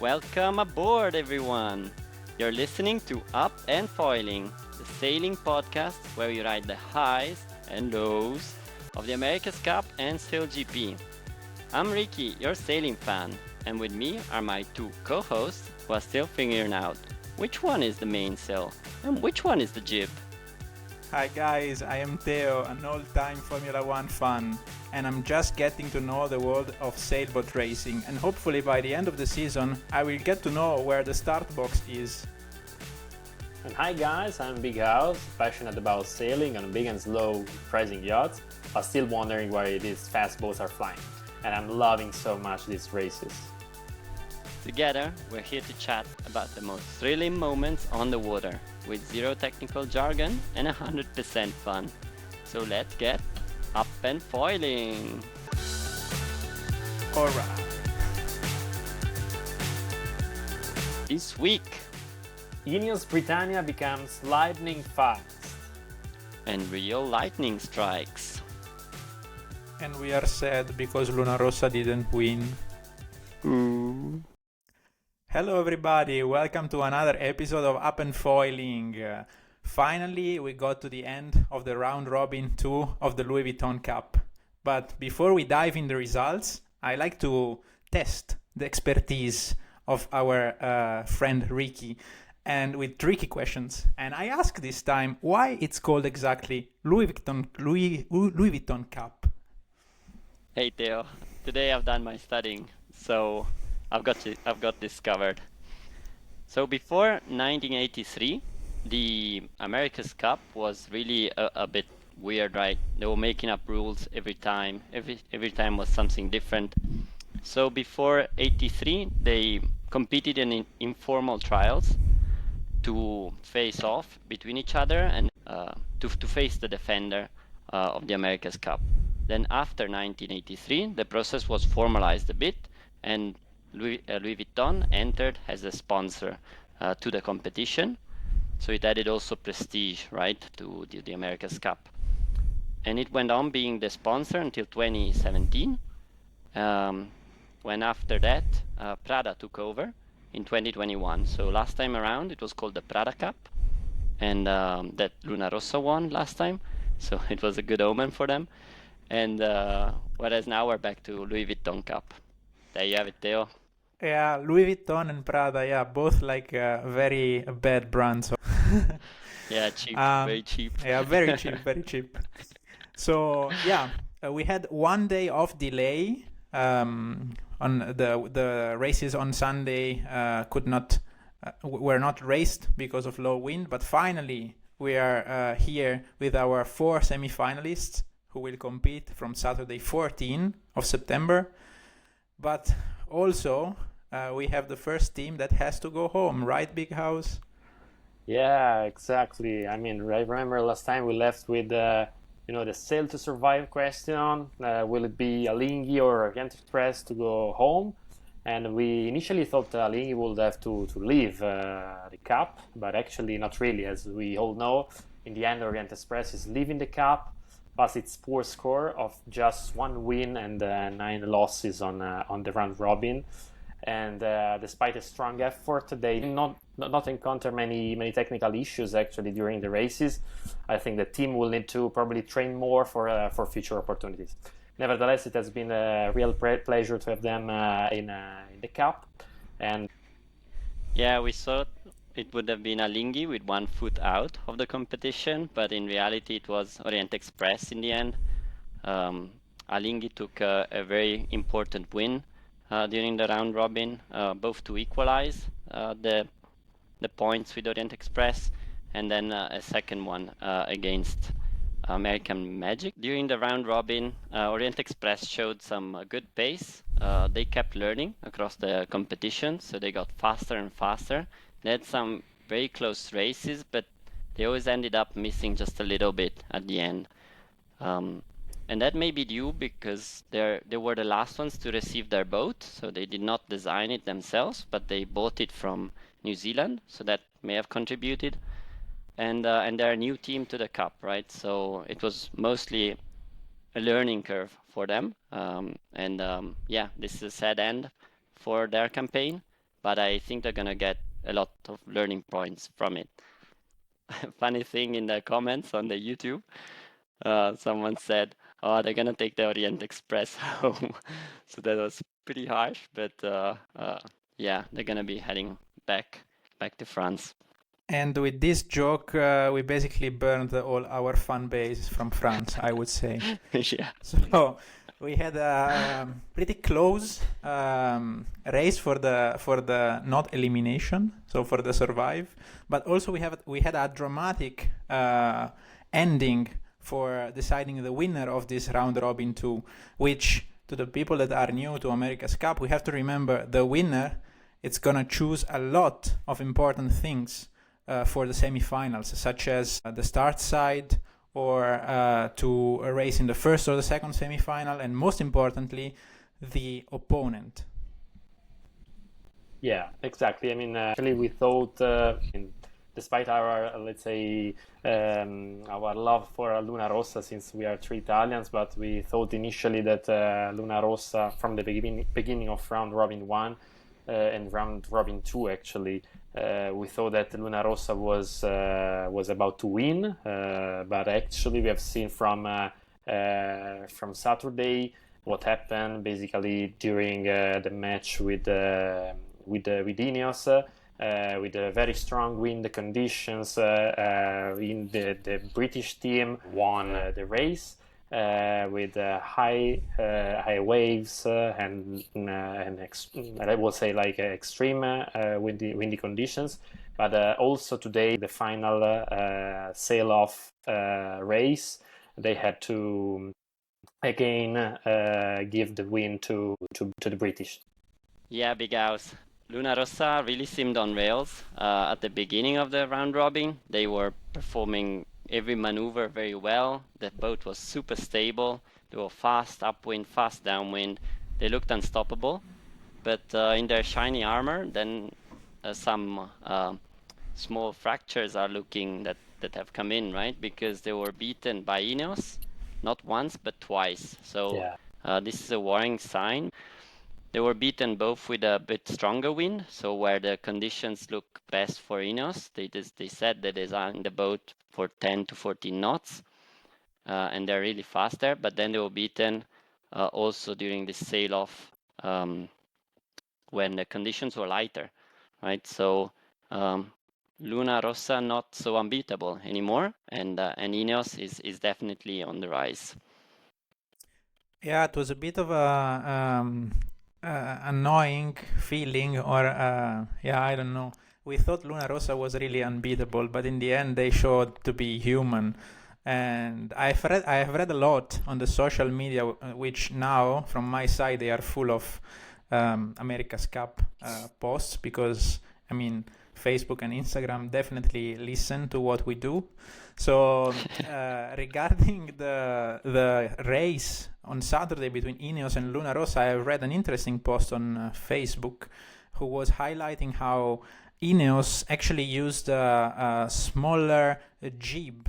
Welcome aboard, everyone! You're listening to Up and Foiling, the sailing podcast where we ride the highs and lows of the America's Cup and SailGP. I'm Ricky, your sailing fan, and with me are my two co-hosts who are still figuring out which one is the mainsail and which one is the jib. Hi guys, I am Theo, an old-time Formula One fan, and I'm just getting to know the world of sailboat racing, and hopefully by the end of the season I will get to know where the start box is. And hi guys, I'm Big House, passionate about sailing on big and slow pricing yachts, but still wondering where these fast boats are flying. And I'm loving so much these races. Together, we're here to chat about the most thrilling moments on the water, with zero technical jargon and 100% fun. So let's get up and foiling! Alright. This week, INEOS Britannia becomes lightning fast. and real lightning strikes. And we are sad because Luna Rossa didn't win. Ooh. Hello everybody, welcome to another episode of Up and Foiling. Finally, we got to the end of the round robin 2 of the Louis Vuitton Cup. But before we dive in the results, I like to test the expertise of our friend Ricky, and with tricky questions. And I ask this time why it's called exactly Louis Vuitton Cup. Hey Theo, today I've done my studying, so I've got this covered. So before 1983, the America's Cup was really a bit weird, right? They were making up rules every time. Every time was something different. So before 83, they competed in informal trials to face off between each other and to face the defender of the America's Cup. Then after 1983, the process was formalized a bit, and Louis Vuitton entered as a sponsor to the competition. So it added also prestige, right, to the America's Cup. And it went on being the sponsor until 2017, when after that, Prada took over in 2021. So last time around, it was called the Prada Cup, and that Luna Rossa won last time. So it was a good omen for them. And whereas now we're back to Louis Vuitton Cup. There you have it, Theo. Yeah, Louis Vuitton and Prada, yeah, both like very bad brands. Yeah, cheap, very cheap. Yeah, very cheap, very cheap. So yeah, we had 1 day of delay. On the races on Sunday were not raced because of low wind, but finally we are here with our 4 semi-finalists who will compete from Saturday 14 of September. But also we have the first team that has to go home, right, Big House? Yeah, exactly. I mean, I remember last time we left with the sail to survive question. Will it be Alinghi or Orient Express to go home? And we initially thought Alinghi would have to leave the cup, but actually not really. As we all know, in the end, Orient Express is leaving the cup, plus its poor score of just 1 win and 9 losses on the round robin. And despite a strong effort, they not encounter many technical issues actually during the races. I think the team will need to probably train more for future opportunities. Nevertheless, it has been a real pleasure to have them in the cup. And Yeah, we thought it would have been Alinghi with 1 foot out of the competition, but in reality it was Orient Express in the end. Alinghi took a very important win during the round robin, both to equalize the points with Orient Express, and then a second one against American Magic. During the round robin, Orient Express showed some good pace. They kept learning across the competition, so they got faster and faster. They had some very close races, but they always ended up missing just a little bit at the end. And that may be due because they were the last ones to receive their boat, so they did not design it themselves, but they bought it from New Zealand, so that may have contributed. And they're a new team to the cup, right? So it was mostly a learning curve for them. Yeah, this is a sad end for their campaign, but I think they're gonna get a lot of learning points from it. Funny thing in the comments on the YouTube, someone said, "Oh, they're gonna take the Orient Express home." So that was pretty harsh, but yeah, they're gonna be heading back to France. And with this joke, we basically burned all our fan base from France, I would say. Yeah. So we had a pretty close race for the not elimination, so for the survive. But also we had a dramatic ending for deciding the winner of this round robin 2, which to the people that are new to America's Cup, we have to remember the winner. It's gonna choose a lot of important things for the semifinals, such as the start side, or to a race in the first or the second semifinal, and most importantly, the opponent. Yeah, exactly. I mean, actually, we thought, despite our, let's say, our love for Luna Rossa, since we are three Italians, but we thought initially that Luna Rossa, from the beginning of round robin 1 and round robin 2, actually, we thought that Luna Rossa was about to win, but actually we have seen from Saturday what happened basically during the match with INEOS. With a very strong wind conditions, in the British team won the race with high waves and I will say like extreme windy conditions. But also today, the final sail-off race, they had to again give the win to the British. Yeah, Big House. Luna Rossa really seemed on rails at the beginning of the round robin. They were performing every maneuver very well. The boat was super stable. They were fast upwind, fast downwind. They looked unstoppable. But in their shiny armor, then some small fractures are looking that have come in, right? Because they were beaten by INEOS, not once but twice. So Yeah. this is a worrying sign. They were beaten both with a bit stronger wind, so where the conditions look best for INEOS, they said they designed the boat for 10 to 14 knots, and they're really fast there. But then they were beaten also during the sail-off when the conditions were lighter, right? So Luna Rossa not so unbeatable anymore, and INEOS is definitely on the rise. Yeah, it was a bit of a annoying feeling, or yeah, I don't know. We thought Luna Rossa was really unbeatable, but in the end, they showed to be human. And I have read a lot on the social media, which now, from my side, they are full of America's Cup posts, because I mean, Facebook and Instagram definitely listen to what we do. So regarding the race on Saturday between INEOS and Luna Rossa, I read an interesting post on Facebook who was highlighting how INEOS actually used a smaller jib,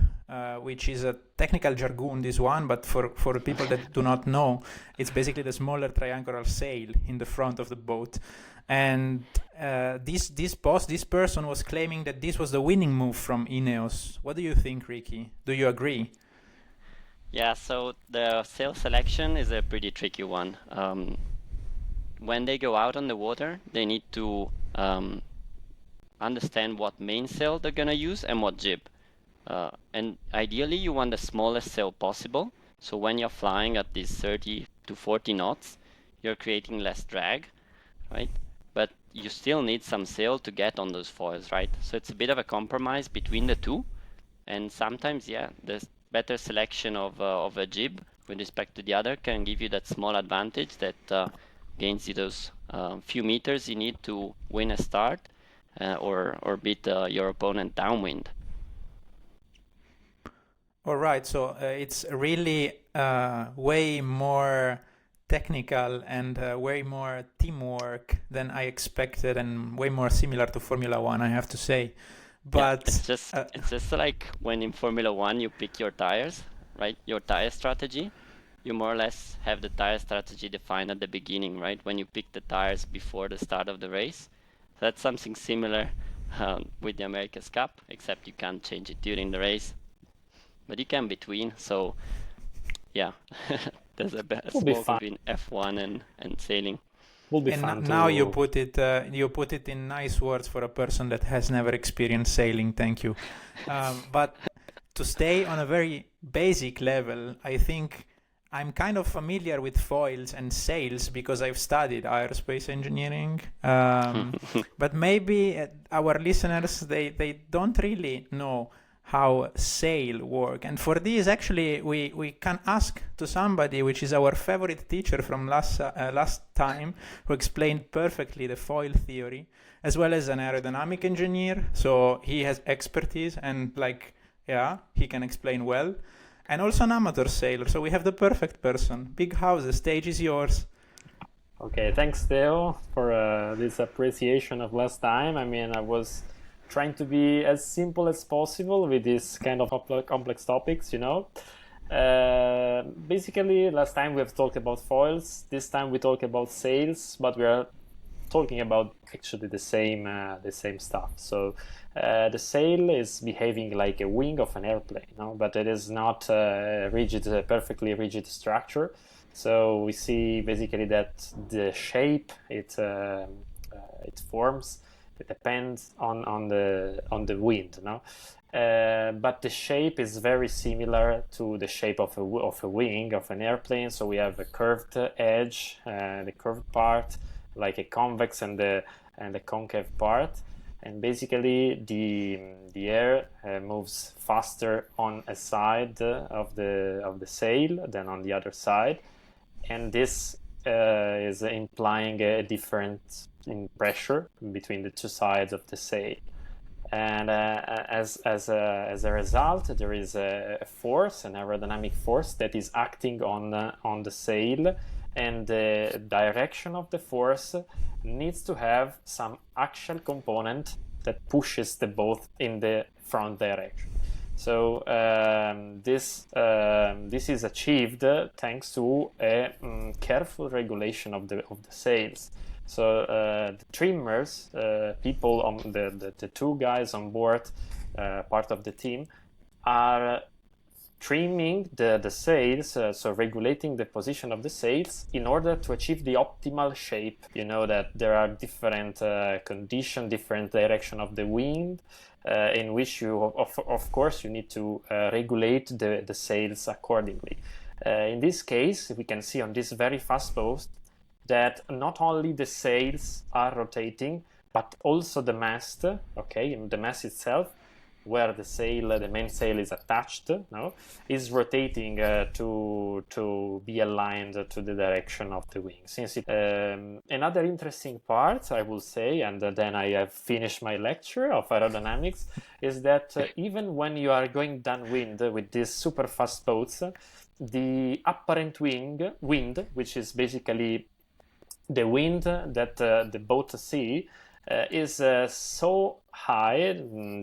which is a technical jargon, this one, but for people that do not know, it's basically the smaller triangular sail in the front of the boat. And this person was claiming that this was the winning move from INEOS. What do you think, Ricky? Do you agree? Yeah, so the sail selection is a pretty tricky one. When they go out on the water, they need to understand what mainsail they're gonna use and what jib. And ideally, you want the smallest sail possible. So when you're flying at these 30 to 40 knots, you're creating less drag, right? But you still need some sail to get on those foils, right? So it's a bit of a compromise between the two. And sometimes, yeah, the better selection of a jib with respect to the other can give you that small advantage that gains you those few meters you need to win a start or beat your opponent downwind. All right, so it's really way more technical and way more teamwork than I expected, and way more similar to Formula One, I have to say. But yeah, it's just like when in Formula One you pick your tires, right? Your tire strategy. You more or less have the tire strategy defined at the beginning, right? When you pick the tires before the start of the race. That's something similar with the America's Cup, except you can't change it during the race, but you can between. So yeah, there's a smoke between F1 and sailing. Will be And fun now to... you put it in nice words for a person that has never experienced sailing. Thank you. But to stay on a very basic level, I think I'm kind of familiar with foils and sails because I've studied aerospace engineering. But maybe our listeners, they don't really know how sail work. And for this, actually, we can ask to somebody, which is our favorite teacher from last time, who explained perfectly the foil theory, as well as an aerodynamic engineer. So he has expertise and he can explain well. And also an amateur sailor. So we have the perfect person. Big House, the stage is yours. Okay, thanks, Theo, for this appreciation of last time. I mean, I was trying to be as simple as possible with this kind of complex topics, you know. Basically, last time we have talked about foils. This time we talk about sails, but we are talking about actually the same stuff. So the sail is behaving like a wing of an airplane, no? But it is not a perfectly rigid structure. So we see basically that the shape it forms, it depends on the wind, no? But the shape is very similar to the shape of a wing of an airplane. So we have a curved edge, the curved part, like a convex and the concave part, and basically the air moves faster on a side of the sail than on the other side, and this is implying a difference in pressure between the two sides of the sail. And as a result, there is a force, an aerodynamic force that is acting on the sail, and the direction of the force needs to have some axial component that pushes the boat in the front direction. So this is achieved thanks to a careful regulation of the sails. So the trimmers, people on the two guys on board, part of the team, are trimming the sails, so regulating the position of the sails in order to achieve the optimal shape. You know that there are different conditions, different direction of the wind, in which you, of course, you need to regulate the sails accordingly. In this case, we can see on this very fast boat that not only the sails are rotating, but also the mast, okay, and the mast itself, where the main sail is attached, no, is rotating to be aligned to the direction of the wing. Since another interesting part, I will say, and then I have finished my lecture of aerodynamics, is that even when you are going downwind with these super fast boats, the apparent wind, which is basically the wind that the boat see, is so high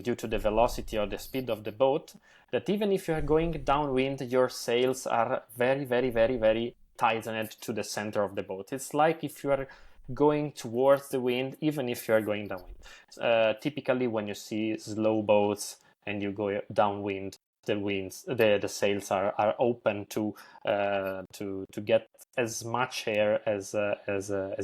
due to the velocity or the speed of the boat that even if you are going downwind, your sails are very, very, very, very tightened to the center of the boat. It's like if you are going towards the wind, even if you are going downwind. Typically, when you see slow boats and you go downwind, the sails are open to get as much air as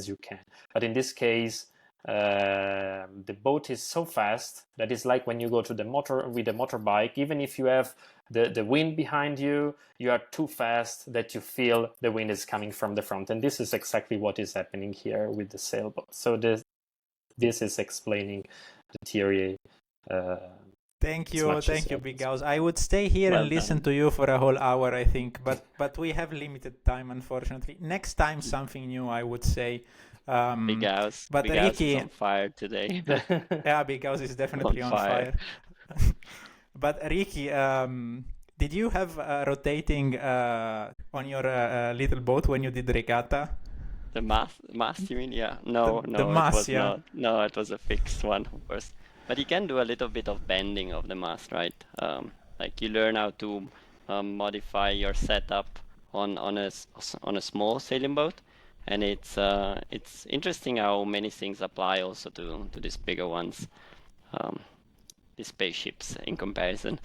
you can. But in this case, the boat is so fast that it's like when you go to the motor with a motorbike. Even if you have the wind behind you, you are too fast that you feel the wind is coming from the front, and this is exactly what is happening here with the sailboat. So this is explaining the theory. Thank you, Big House. I would stay here and listen to you for a whole hour, I think, but we have limited time, unfortunately. Next time, something new, I would say. Big House. But Big Ricky House is on fire today. Yeah, Big House is definitely on fire. But Ricky, did you have rotating on your little boat when you did regatta? The mast, you mean? Yeah. No, the mast, it was not. No, it was a fixed one, of course. But you can do a little bit of bending of the mast, right? Like you learn how to modify your setup on a small sailing boat, And it's interesting how many things apply also to these bigger ones, these spaceships in comparison.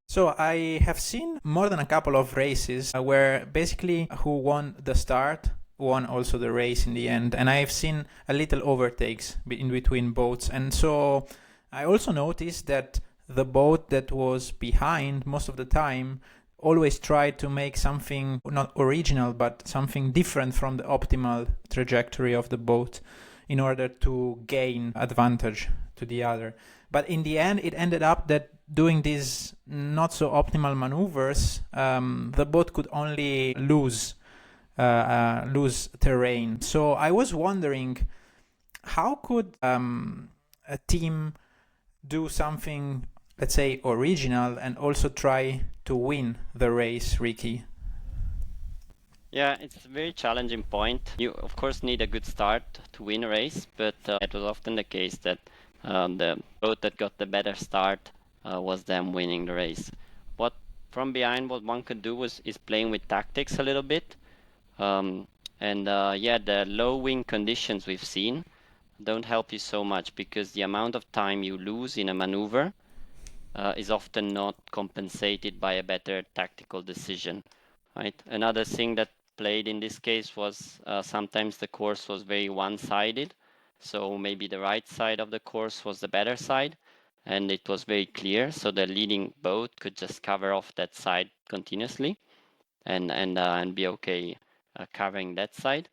So I have seen more than a couple of races where basically who won the start won also the race in the end, and I've seen a little overtakes in between boats. And so I also noticed that the boat that was behind most of the time always tried to make something not original but something different from the optimal trajectory of the boat in order to gain advantage to the other. But in the end, it ended up that doing these not so optimal maneuvers, the boat could only lose terrain. So I was wondering, how could a team do something, let's say, original and also try to win the race, Ricky? Yeah, it's a very challenging point. You, of course, need a good start to win a race, but it was often the case that the boat that got the better start was them winning the race. What from behind, what one could do is playing with tactics a little bit. Yeah, the low wind conditions we've seen don't help you so much because the amount of time you lose in a maneuver is often not compensated by a better tactical decision, right? Another thing that played in this case was sometimes the course was very one-sided. So maybe the right side of the course was the better side, and it was very clear. So the leading boat could just cover off that side continuously, and be okay covering that side.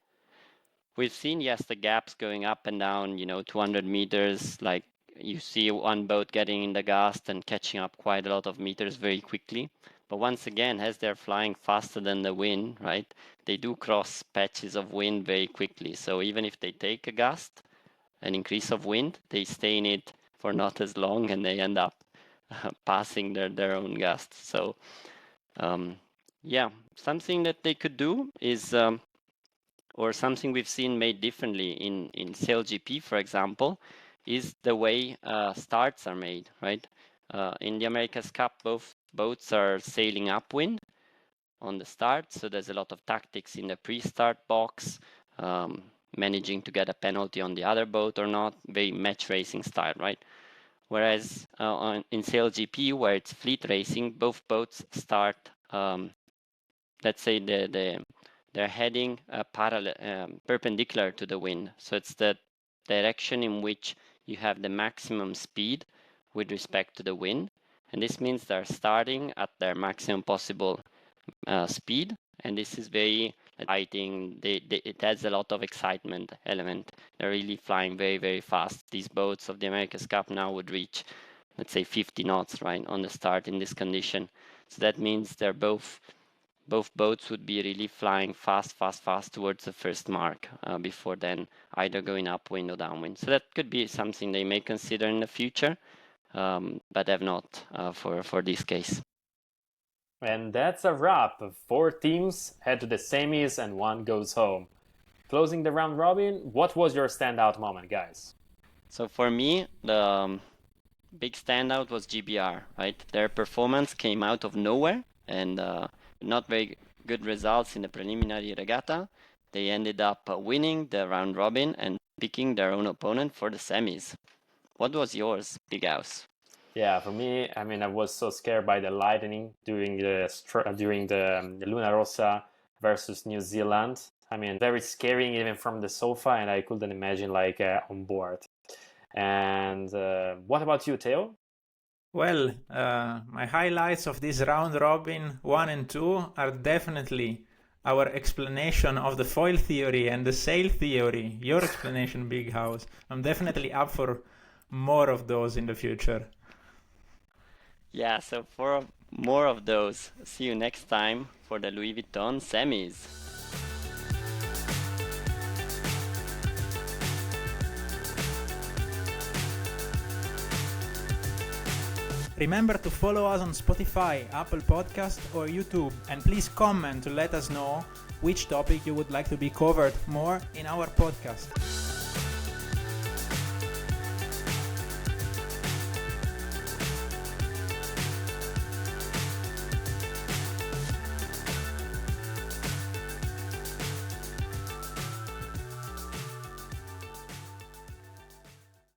We've seen, yes, the gaps going up and down, 200 meters, like you see one boat getting in the gust and catching up quite a lot of meters very quickly. But once again, as they're flying faster than the wind, right, they do cross patches of wind very quickly. So even if they take a gust, an increase of wind, they stay in it for not as long and they end up passing their own gust. So yeah, something that they could do is or something we've seen made differently in SailGP, for example, is the way starts are made, right? In the America's Cup, both boats are sailing upwind on the start, so there's a lot of tactics in the pre-start box, managing to get a penalty on the other boat or not, very match racing style, right? Whereas in SailGP, where it's fleet racing, both boats start, let's say they're heading perpendicular to the wind. So it's the direction in which you have the maximum speed with respect to the wind. And this means they're starting at their maximum possible speed. And this is very exciting. It adds a lot of excitement element. They're really flying very, very fast. These boats of the America's Cup now would reach, let's say, 50 knots, right, on the start in this condition. So that means they're both boats would be really flying fast towards the first mark before then either going upwind or downwind. So that could be something they may consider in the future, but have not for this case. And that's a wrap. 4 teams head to the semis and 1 goes home. Closing the round robin, what was your standout moment, guys? So for me, the big standout was GBR, right? Their performance came out of nowhere and not very good results in the preliminary regatta. They ended up winning the round robin and picking their own opponent for the semis. What was yours, Big House? Yeah, for me, I mean, I was so scared by the lightning during the Luna Rossa versus New Zealand. I mean, very scary even from the sofa, and I couldn't imagine on board. And what about you, Theo? Well, my highlights of this round robin 1 and 2 are definitely our explanation of the foil theory and the sail theory. Your explanation, Big House. I'm definitely up for more of those in the future. Yeah, so for more of those, see you next time for the Louis Vuitton semis. Remember to follow us on Spotify, Apple Podcast or YouTube, and please comment to let us know which topic you would like to be covered more in our podcast.